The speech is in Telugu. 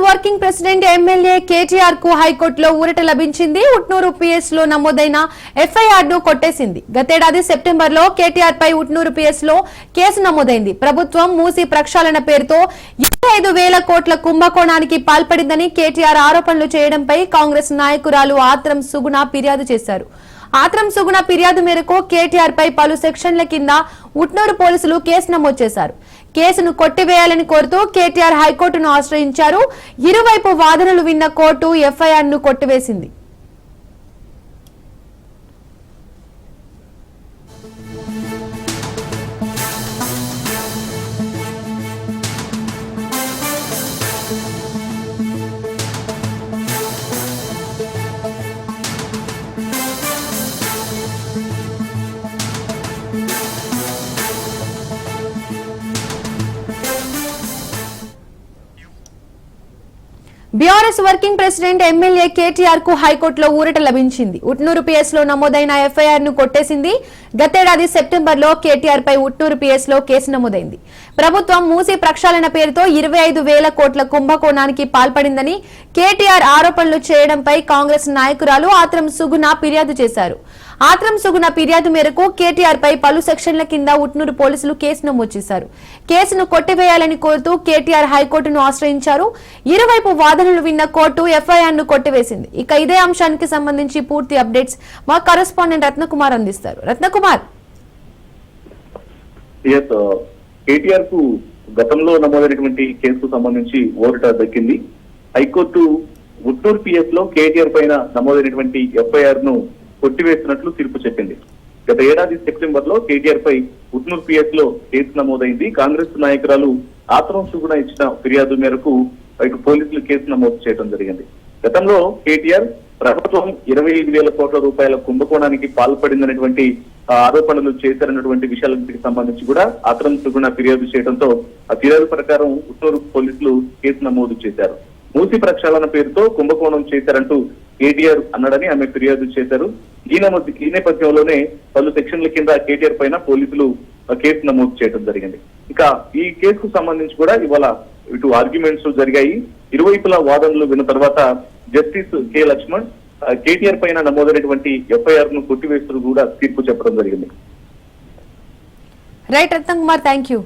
వర్కింగ్ ప్రెసిడెంట్ ఎమ్మెల్యే కేటీఆర్ కు హైకోర్టులో ఊరట లభించింది. ఉట్నూరు పిఎస్ లో నమోదైన ఎఫ్ఐఆర్ ను కొట్టేసింది. గతేడాది సెప్టెంబర్ లో కేటీఆర్ పై ఉట్నూరు పిఎస్ లో కేసు నమోదైంది. ప్రభుత్వం మూసి ప్రక్షాళన పేరుతో 25,000 కోట్ల కుంభకోణానికి పాల్పడిందని కేటీఆర్ ఆరోపణలు చేయడంపై కాంగ్రెస్ నాయకురాలు ఆత్రం సుగుణ ఫిర్యాదు చేశారు. ఆత్రం సుగుణ ఫిర్యాదు మేరకు కేటీఆర్ పై పలు సెక్షన్ల కింద ఉట్నూరు పోలీసులు కేసు నమోదు చేశారు. కేసును కొట్టివేయాలని కోరుతూ కేటీఆర్ హైకోర్టును ఆశ్రయించారు. ఇరువైపు వాదనలు విన్న కోర్టు ఎఫ్ఐఆర్ ను కొట్టివేసింది. BRS working president MLA KTR కు హైకోర్టులో ఊరట లభించింది. ఉట్నూరు పిఎస్ లో నమోదైన ఎఫ్ఐఆర్ ను కొట్టేసింది. గతేడాది సెప్టెంబర్ లో కేటీఆర్ పై ఉట్నూరు పిఎస్ లో కేసు నమోదైంది. ప్రభుత్వం మూసి ప్రక్షాళన పేరుతో 25,000 కోట్ల కుంభకోణానికి పాల్పడిందని కేటీఆర్ ఆరోపణలు చేయడంపై కాంగ్రెస్ నాయకురాలు ఆత్రం సుగుణ ఫిర్యాదు చేశారు. ఆత్రం సుగుణ ఫిర్యాదు మేరకు కేటీఆర్ పై పలు సెక్షన్ల కింద ఉట్నూరు పోలీసులు కేసు నమోదు చేశారు. కేసును కొట్టివేయాలని కోరుతూ కేటీఆర్ హైకోర్టును ఆశ్రయించారు. ఇరువైపు వాదనలు విన్న కోర్టు ఎఫ్ఐఆర్ ను కొట్టివేసింది. ఇక ఇదే అంశానికి సంబంధించి పూర్తి అప్డేట్స్ మా కరెస్పాండెంట్ రత్నకుమార్ అందిస్తారు. రత్నకుమార్, కేటీఆర్ కు గతంలో నమోదైనటువంటి కేసుకు సంబంధించి ఊరట దక్కింది. హైకోర్టు ఉట్నూరు పిఎస్ లో కేటీఆర్ పైన నమోదైనటువంటి ఎఫ్ఐఆర్ ను కొట్టివేస్తున్నట్లు తీర్పు చెప్పింది. గత ఏడాది సెప్టెంబర్ లో కేటీఆర్ పై ఉట్నూరు పిఎస్ లో కేసు నమోదైంది. కాంగ్రెస్ నాయకురాలు ఆత్రం సుగుణ ఇచ్చిన ఫిర్యాదు మేరకు ఇటు పోలీసులు కేసు నమోదు చేయడం జరిగింది. గతంలో కేటీఆర్ ప్రభుత్వం 25,000 కోట్ల రూపాయల కుంభకోణానికి పాల్పడిందనేటువంటి ఆరోపణలు చేశారన్నటువంటి విషయాలకు సంబంధించి కూడా ఆత్రం సుగుణ ఫిర్యాదు చేయడంతో ఆ ఫిర్యాదు ప్రకారం ఉట్నూరు పోలీసులు కేసు నమోదు చేశారు. మూసి ప్రక్షాళన పేరుతో కుంభకోణం చేశారంటూ కేటీఆర్ అన్నాడని ఆమె ఫిర్యాదు చేశారు. ఈ నేపథ్యంలోనే పలు సెక్షన్ల కింద కేటీఆర్ పైన పోలీసులు కేసు నమోదు చేయడం జరిగింది. ఇక ఈ కేసుకు సంబంధించి కూడా ఇవాళ ఇటు ఆర్గ్యుమెంట్స్ జరిగాయి. ఇరువైపుల వాదనలు విన్న తర్వాత జస్టిస్ కె లక్ష్మణ్ కేటీఆర్ పైన నమోదైనటువంటి ఎఫ్ఐఆర్ ను కొట్టివేస్తూ కూడా తీర్పు చెప్పడం జరిగింది. Right Ratnakumar, thank you.